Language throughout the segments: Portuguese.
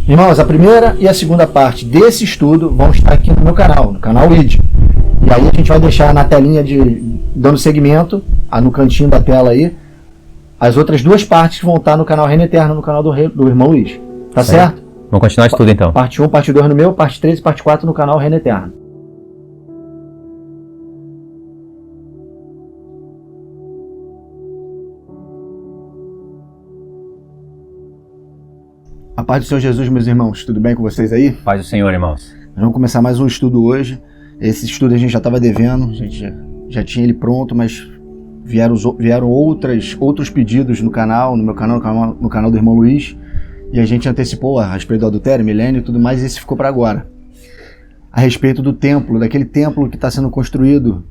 Irmãos, a primeira e a segunda parte desse estudo vão estar aqui no meu canal, no canal ID. E aí a gente vai deixar na telinha dando segmento, no cantinho da tela aí, as outras duas partes que vão estar no canal Reino Eterno, no canal do irmão Luiz. Tá certo? Vamos continuar o estudo então. Parte 1, parte 2 no meu, parte 3 e parte 4 no canal Reino Eterno. A paz do Senhor Jesus, meus irmãos, tudo bem com vocês aí? Paz do Senhor, irmãos. Nós vamos começar mais um estudo hoje. Esse estudo a gente já estava devendo, a gente já tinha ele pronto, mas vieram outros pedidos no canal, no meu canal, no canal do irmão Luiz, e a gente antecipou a respeito do adultério, milênio e tudo mais, e esse ficou para agora. A respeito do templo, daquele templo que está sendo construído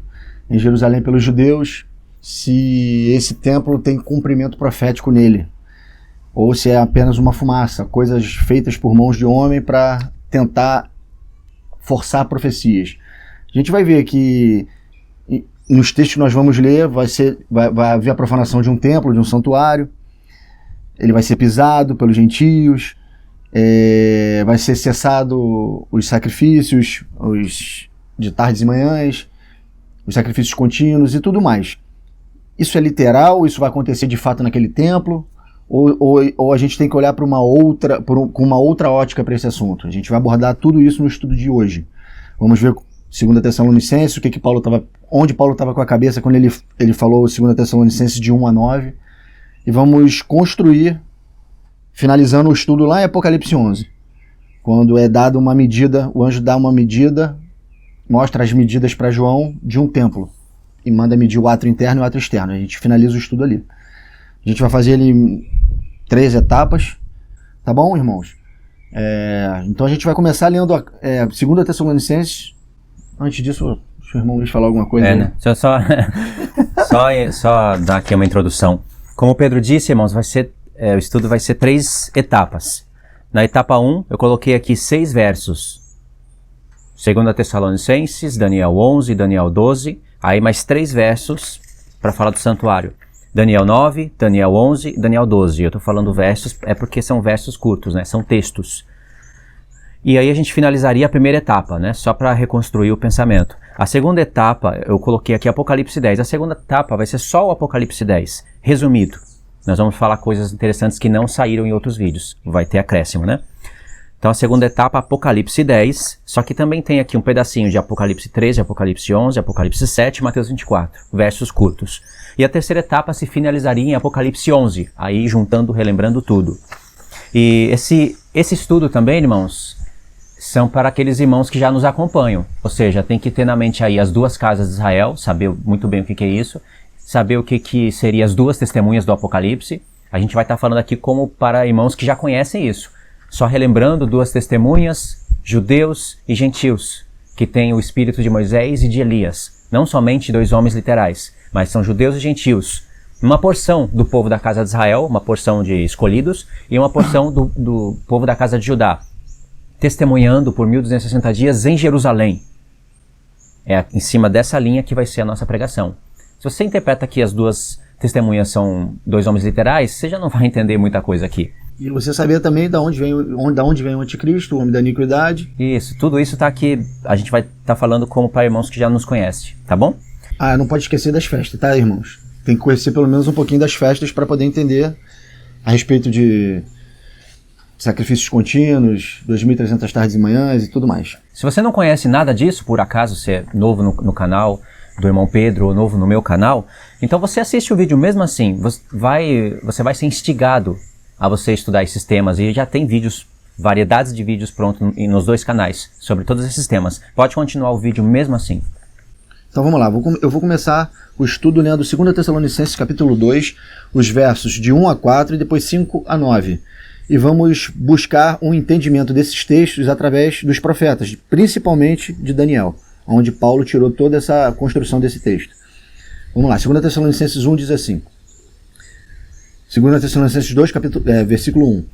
em Jerusalém pelos judeus, se esse templo tem cumprimento profético nele, ou se é apenas uma fumaça, coisas feitas por mãos de homem para tentar forçar profecias. A gente vai ver que nos textos que nós vamos ler vai haver a profanação de um templo, de um santuário, ele vai ser pisado pelos gentios, vai ser cessado os sacrifícios, de tardes e manhãs, os sacrifícios contínuos e tudo mais. Isso é literal? Isso vai acontecer de fato naquele templo? Ou a gente tem que olhar para com uma outra ótica para esse assunto? A gente vai abordar tudo isso no estudo de hoje. Vamos ver 2 Tessalonicenses, onde Paulo estava com a cabeça quando ele falou 2 Tessalonicenses de 1 a 9, e vamos construir, finalizando o estudo lá em Apocalipse 11, quando é dada uma medida, o anjo dá uma medida, mostra as medidas para João de um templo, e manda medir o átrio interno e o átrio externo. A gente finaliza o estudo ali. A gente vai fazer ele em 3 etapas, tá bom, irmãos? Então a gente vai começar lendo 2 Tessalonicenses. Antes disso, se o irmão Luiz falar alguma coisa. Né? Só dar aqui uma introdução. Como o Pedro disse, irmãos, o estudo vai ser 3 etapas. Na etapa 1, eu coloquei aqui 6 versos. 2 Tessalonicenses, Daniel 11, Daniel 12, aí mais 3 versos para falar do santuário. Daniel 9, Daniel 11, Daniel 12. Eu estou falando versos, porque são versos curtos, né? São textos. E aí a gente finalizaria a primeira etapa, né? Só para reconstruir o pensamento. A segunda etapa, eu coloquei aqui Apocalipse 10. A segunda etapa vai ser só o Apocalipse 10, resumido. Nós vamos falar coisas interessantes que não saíram em outros vídeos. Vai ter acréscimo, né? Então a segunda etapa, Apocalipse 10, só que também tem aqui um pedacinho de Apocalipse 13, Apocalipse 11, Apocalipse 7 e Mateus 24, versos curtos. E a terceira etapa se finalizaria em Apocalipse 11, aí juntando, relembrando tudo. E esse estudo também, irmãos, são para aqueles irmãos que já nos acompanham. Ou seja, tem que ter na mente aí as 2 casas de Israel, saber muito bem o que é isso, saber o que seriam as 2 testemunhas do Apocalipse. A gente vai estar falando aqui como para irmãos que já conhecem isso. Só relembrando 2 testemunhas, judeus e gentios, que têm o espírito de Moisés e de Elias. Não somente 2 homens literais, mas são judeus e gentios. Uma porção do povo da casa de Israel, uma porção de escolhidos, e uma porção do povo da casa de Judá, testemunhando por 1260 dias em Jerusalém. É em cima dessa linha que vai ser a nossa pregação. Se você interpreta que as 2 testemunhas são 2 homens literais, você já não vai entender muita coisa aqui. E você sabia também de onde vem o anticristo, o homem da iniquidade. Isso, tudo isso está aqui, a gente vai estar falando como para irmãos que já nos conhecem, tá bom? Não pode esquecer das festas, tá, irmãos? Tem que conhecer pelo menos um pouquinho das festas para poder entender a respeito de sacrifícios contínuos, 2.300 tardes e manhãs e tudo mais. Se você não conhece nada disso, por acaso você é novo no canal do irmão Pedro ou novo no meu canal, então você assiste o vídeo mesmo assim, você vai ser instigado a você estudar esses temas, e já tem vídeos, variedades de vídeos prontos nos 2 canais sobre todos esses temas. Pode continuar o vídeo mesmo assim. Então vamos lá, eu vou começar o estudo lendo 2 Tessalonicenses capítulo 2, os versos de 1 a 4 e depois 5 a 9. E vamos buscar um entendimento desses textos através dos profetas, principalmente de Daniel, onde Paulo tirou toda essa construção desse texto. Vamos lá, 2 Tessalonicenses 1 diz assim, 2 Tessalonicenses 2, versículo 1.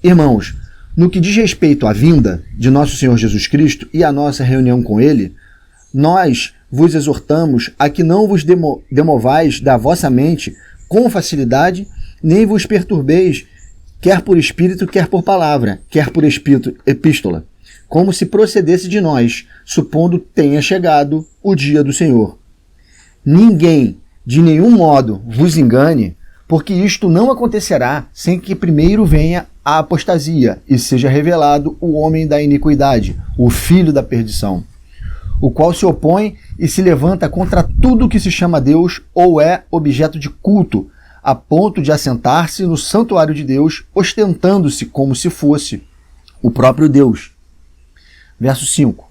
Irmãos, no que diz respeito à vinda de nosso Senhor Jesus Cristo e à nossa reunião com Ele, nós vos exortamos a que não vos demovais da vossa mente com facilidade, nem vos perturbeis quer por espírito, quer por palavra, quer por epístola, como se procedesse de nós, supondo tenha chegado o dia do Senhor. Ninguém, de nenhum modo, vos engane, porque isto não acontecerá sem que primeiro venha a apostasia e seja revelado o homem da iniquidade, o filho da perdição, o qual se opõe e se levanta contra tudo que se chama Deus ou é objeto de culto, a ponto de assentar-se no santuário de Deus, ostentando-se como se fosse o próprio Deus. Verso 5.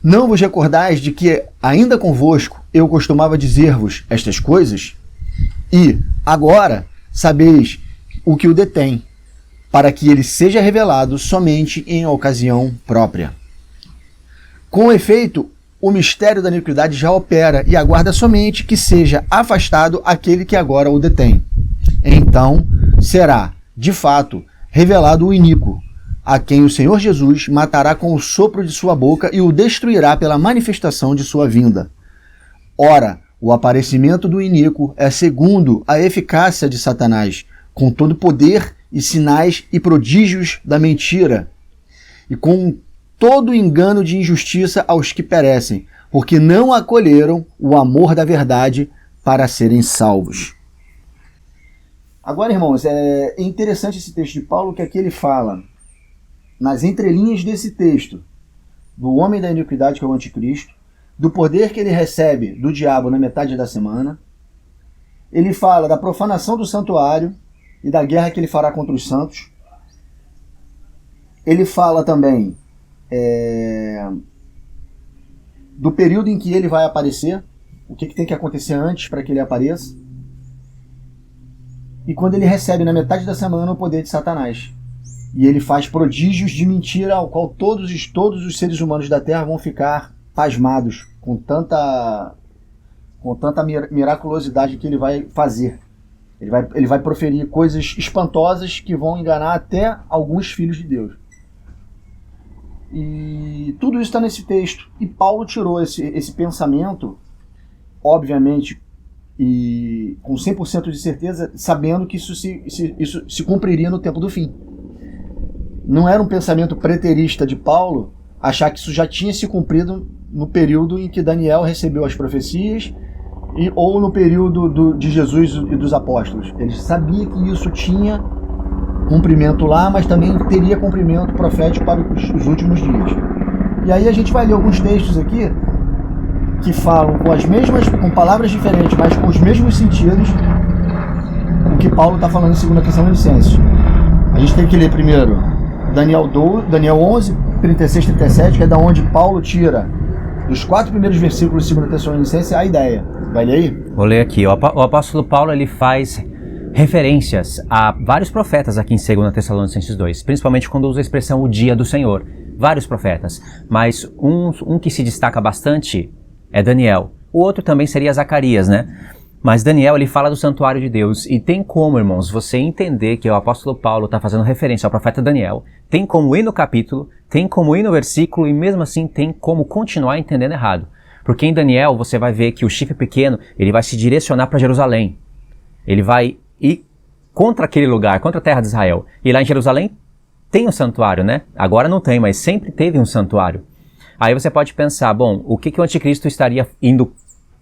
Não vos recordais de que, ainda convosco, eu costumava dizer-vos estas coisas? E, agora, sabeis o que o detém, para que ele seja revelado somente em ocasião própria. Com efeito, o mistério da iniquidade já opera e aguarda somente que seja afastado aquele que agora o detém. Então será, de fato, revelado o iníquo, a quem o Senhor Jesus matará com o sopro de sua boca e o destruirá pela manifestação de sua vinda. Ora, o aparecimento do iníquo é segundo a eficácia de Satanás, com todo poder e sinais e prodígios da mentira, e com todo engano de injustiça aos que perecem, porque não acolheram o amor da verdade para serem salvos. Agora, irmãos, é interessante esse texto de Paulo, que aqui ele fala, nas entrelinhas desse texto, do homem da iniquidade, que é o anticristo, do poder que ele recebe do diabo na metade da semana. Ele fala da profanação do santuário e da guerra que ele fará contra os santos. Ele fala também do período em que ele vai aparecer, o que tem que acontecer antes para que ele apareça, e quando ele recebe na metade da semana o poder de Satanás, e ele faz prodígios de mentira ao qual todos os seres humanos da Terra vão ficar pasmados com tanta miraculosidade que ele vai fazer. Ele vai proferir coisas espantosas que vão enganar até alguns filhos de Deus. E tudo isso está nesse texto. E Paulo tirou esse pensamento, obviamente, e com 100% de certeza, sabendo que isso se cumpriria no tempo do fim. Não era um pensamento preterista de Paulo achar que isso já tinha se cumprido no período em que Daniel recebeu as profecias ou no período de Jesus e dos apóstolos. Ele sabia que isso tinha cumprimento lá, mas também teria cumprimento profético para os últimos dias. E aí a gente vai ler alguns textos aqui que falam com palavras diferentes, mas com os mesmos sentidos, o que Paulo está falando em 2 Tessalonicenses. A gente tem que ler primeiro Daniel 11, 36, 37, que é da onde Paulo tira dos 4 primeiros versículos de 2 Tessalonicenses a ideia. Vai ler aí? Vou ler aqui. O apóstolo Paulo ele faz referências a vários profetas aqui em 2 Tessalonicenses 2, principalmente quando usa a expressão o dia do Senhor. Vários profetas, mas um que se destaca bastante é Daniel. O outro também seria Zacarias, né? Mas Daniel, ele fala do santuário de Deus, e tem como, irmãos, você entender que o apóstolo Paulo está fazendo referência ao profeta Daniel, tem como ir no capítulo, tem como ir no versículo, e mesmo assim tem como continuar entendendo errado. Porque em Daniel você vai ver que o chifre pequeno, ele vai se direcionar para Jerusalém. Ele vai ir contra aquele lugar, contra a terra de Israel. E lá em Jerusalém tem um santuário, né? Agora não tem, mas sempre teve um santuário. Aí você pode pensar, bom, o que o anticristo estaria indo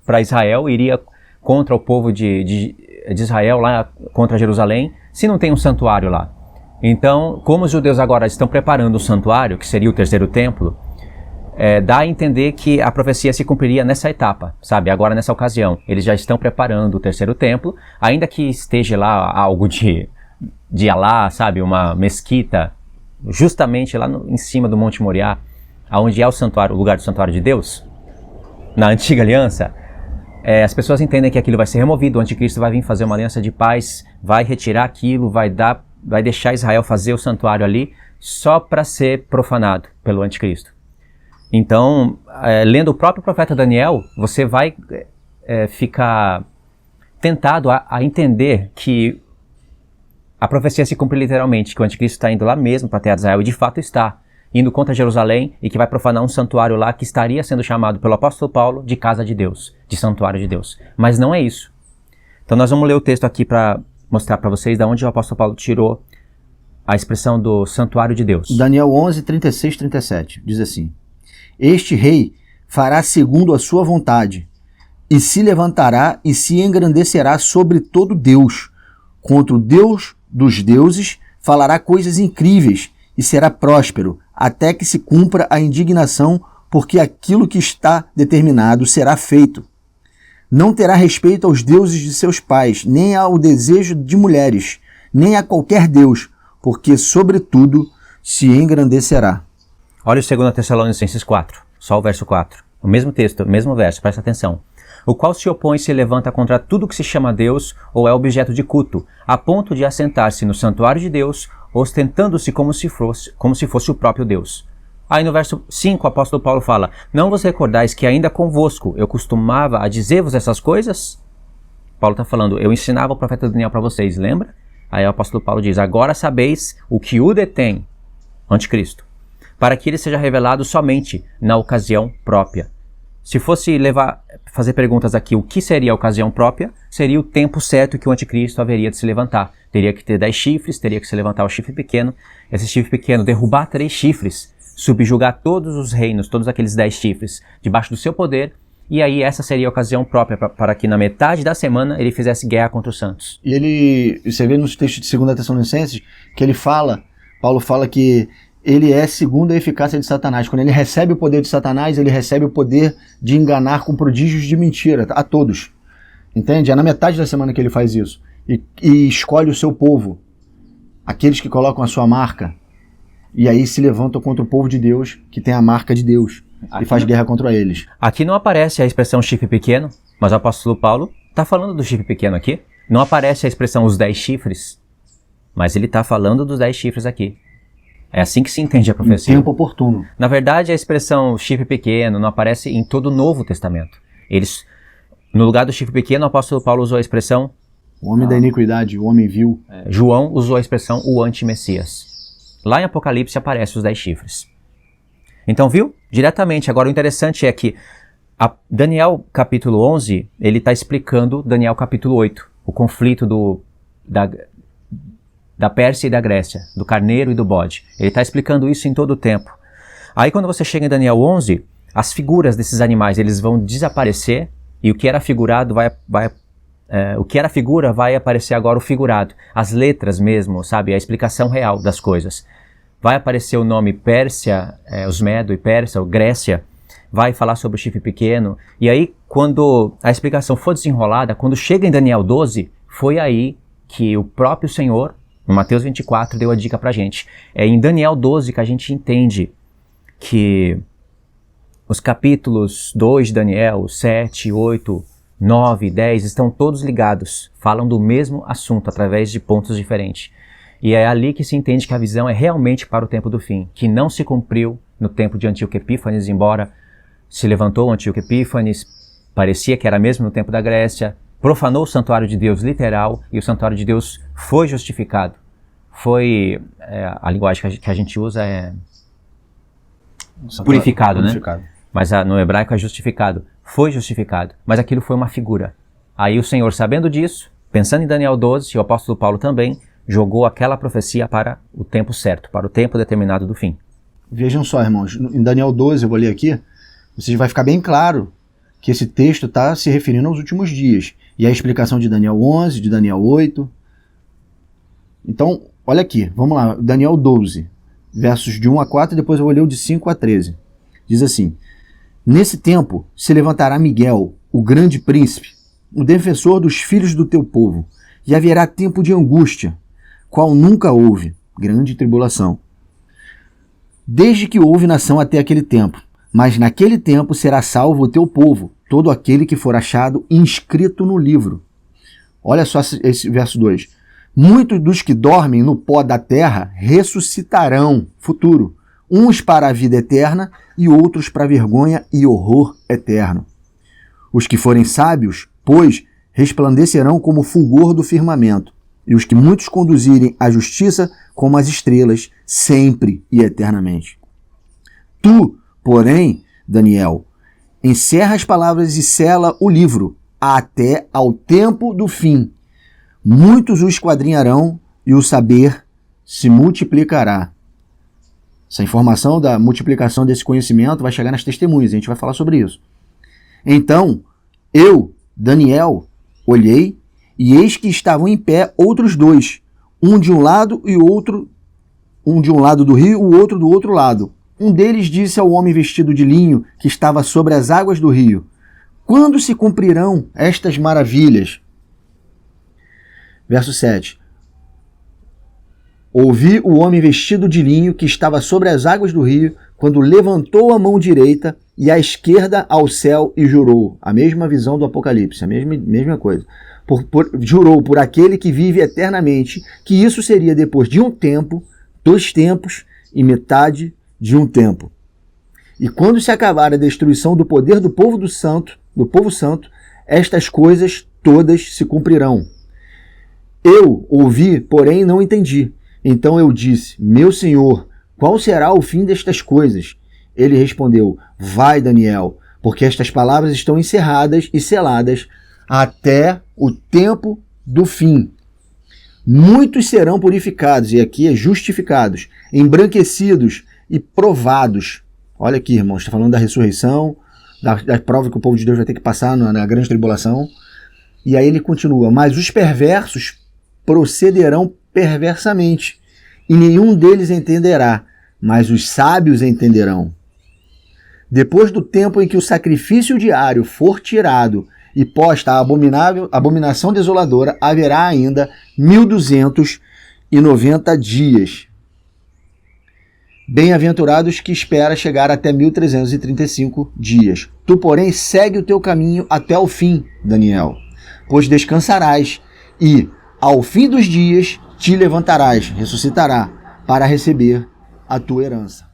para Israel, iria contra o povo de Israel, lá contra Jerusalém, se não tem um santuário lá? Então, como os judeus agora estão preparando o santuário, que seria o terceiro templo, dá a entender que a profecia se cumpriria nessa etapa, sabe? Agora, nessa ocasião. Eles já estão preparando o terceiro templo, ainda que esteja lá algo de Alá, sabe? Uma mesquita, justamente lá em cima do Monte Moriá, onde é o santuário, o lugar do santuário de Deus, na antiga aliança. As pessoas entendem que aquilo vai ser removido, o anticristo vai vir fazer uma aliança de paz, vai retirar aquilo, vai deixar Israel fazer o santuário ali, só para ser profanado pelo anticristo. Então, lendo o próprio profeta Daniel, você vai ficar tentado a entender que a profecia se cumpre literalmente, que o anticristo está indo lá mesmo para a terra de Israel, e de fato está indo contra Jerusalém, e que vai profanar um santuário lá que estaria sendo chamado pelo apóstolo Paulo de casa de Deus, de santuário de Deus. Mas não é isso. Então nós vamos ler o texto aqui para mostrar para vocês de onde o apóstolo Paulo tirou a expressão do santuário de Deus. Daniel 11, 36, 37, diz assim: Este rei fará segundo a sua vontade, e se levantará e se engrandecerá sobre todo Deus. Contra o Deus dos deuses falará coisas incríveis e será próspero, até que se cumpra a indignação, porque aquilo que está determinado será feito. Não terá respeito aos deuses de seus pais, nem ao desejo de mulheres, nem a qualquer deus, porque, sobretudo, se engrandecerá. Olha o 2 Tessalonicenses 4, só o verso 4. O mesmo texto, o mesmo verso, presta atenção. O qual se opõe e se levanta contra tudo que se chama Deus ou é objeto de culto, a ponto de assentar-se no santuário de Deus, ostentando-se como se fosse o próprio Deus. Aí no verso 5 o apóstolo Paulo fala: Não vos recordais que ainda convosco eu costumava a dizer-vos essas coisas? Paulo está falando, eu ensinava o profeta Daniel para vocês, lembra? Aí o apóstolo Paulo diz: Agora sabeis o que o detém, anticristo, para que ele seja revelado somente na ocasião própria. Se fosse fazer perguntas aqui, o que seria a ocasião própria? Seria o tempo certo que o anticristo haveria de se levantar. Teria que ter 10 chifres, teria que se levantar o chifre pequeno, esse chifre pequeno derrubar 3 chifres, subjugar todos os reinos, todos aqueles 10 chifres, debaixo do seu poder, e aí essa seria a ocasião própria para que na metade da semana ele fizesse guerra contra os santos. E você vê nos textos de 2 Tessalonicenses que Paulo fala que ele é segundo a eficácia de Satanás. Quando ele recebe o poder de Satanás, ele recebe o poder de enganar com prodígios de mentira a todos. Entende? É na metade da semana que ele faz isso. E escolhe o seu povo, aqueles que colocam a sua marca, e aí se levantam contra o povo de Deus, que tem a marca de Deus, e faz guerra contra eles. Aqui não aparece a expressão chifre pequeno, mas o apóstolo Paulo está falando do chifre pequeno aqui. Não aparece a expressão os 10 chifres, mas ele está falando dos 10 chifres aqui. É assim que se entende a profecia. Em tempo oportuno. Na verdade, a expressão chifre pequeno não aparece em todo o Novo Testamento. No lugar do chifre pequeno, o apóstolo Paulo usou a expressão... O homem da iniquidade, o homem vil. João usou a expressão o anti-messias. Lá em Apocalipse aparece os 10 chifres. Então, viu? Diretamente. Agora, o interessante é que Daniel capítulo 11, ele está explicando Daniel capítulo 8. O conflito da Pérsia e da Grécia, do carneiro e do bode. Ele está explicando isso em todo o tempo. Aí quando você chega em Daniel 11, as figuras desses animais eles vão desaparecer e o que era figurado o que era figura vai aparecer agora o figurado. As letras mesmo, sabe? A explicação real das coisas. Vai aparecer o nome Pérsia, os Medo e Pérsia, ou Grécia. Vai falar sobre o chifre pequeno. E aí quando a explicação for desenrolada, quando chega em Daniel 12, foi aí que o próprio Senhor, em Mateus 24, deu a dica pra gente. É em Daniel 12 que a gente entende que os capítulos 2 de Daniel, 7, 8, 9, 10, estão todos ligados. Falam do mesmo assunto através de pontos diferentes. E é ali que se entende que a visão é realmente para o tempo do fim, que não se cumpriu no tempo de Antíoco Epífanes, embora se levantou Antíoco Epífanes, parecia que era mesmo no tempo da Grécia, profanou o santuário de Deus literal e o santuário de Deus foi justificado. A linguagem que a gente usa é purificado, né? Mas no hebraico é justificado. Foi justificado. Mas aquilo foi uma figura. Aí o Senhor, sabendo disso, pensando em Daniel 12, e o apóstolo Paulo também, jogou aquela profecia para o tempo certo, para o tempo determinado do fim. Vejam só, irmãos, em Daniel 12, eu vou ler aqui, vocês vai ficar bem claro que esse texto está se referindo aos últimos dias. E a explicação de Daniel 11, de Daniel 8. Então, olha aqui, vamos lá, Daniel 12, versos de 1 a 4, e depois eu vou ler o de 5 a 13. Diz assim: Nesse tempo se levantará Miguel, o grande príncipe, o defensor dos filhos do teu povo, e haverá tempo de angústia, qual nunca houve, grande tribulação, desde que houve nação até aquele tempo. Mas naquele tempo será salvo o teu povo, todo aquele que for achado inscrito no livro. Olha só esse verso 2. Muitos dos que dormem no pó da terra ressuscitarão, futuro, uns para a vida eterna e outros para a vergonha e horror eterno. Os que forem sábios, pois, resplandecerão como o fulgor do firmamento, e os que muitos conduzirem à justiça como as estrelas, sempre e eternamente. Tu, porém, Daniel, encerra as palavras e sela o livro, até ao tempo do fim. muitos o esquadrinharão e o saber se multiplicará. Essa informação da multiplicação desse conhecimento vai chegar nas testemunhas, a gente vai falar sobre isso. Então, eu, Daniel, olhei, e eis que estavam em pé outros dois, um de um lado e outro, um de um lado do rio, o outro do outro lado. Um deles disse ao homem vestido de linho que estava sobre as águas do rio: quando se cumprirão estas maravilhas? Verso 7. Ouvi o homem vestido de linho que estava sobre as águas do rio, quando levantou a mão direita e a esquerda ao céu e jurou. A mesma visão do Apocalipse, a mesma coisa. Jurou por aquele que vive eternamente, que isso seria depois de um tempo, 2 tempos e metade de um tempo. E quando se acabar a destruição do poder do povo santo, estas coisas todas se cumprirão. Eu ouvi, porém não entendi. Então eu disse: meu senhor, qual será o fim destas coisas? Ele respondeu: vai, Daniel, porque estas palavras estão encerradas e seladas até o tempo do fim. Muitos serão purificados, e aqui é justificados, embranquecidos e provados. Olha aqui, irmãos, está falando da ressurreição, da prova que o povo de Deus vai ter que passar na grande tribulação. E aí ele continua: mas os perversos procederão perversamente, e nenhum deles entenderá, mas os sábios entenderão. Depois do tempo em que o sacrifício diário for tirado e posta a abominação desoladora, haverá ainda 1290 dias. Bem-aventurados que espera chegar até 1335 dias. Tu, porém, segue o teu caminho até o fim, Daniel, pois descansarás e, ao fim dos dias, te levantarás, ressuscitará, para receber a tua herança.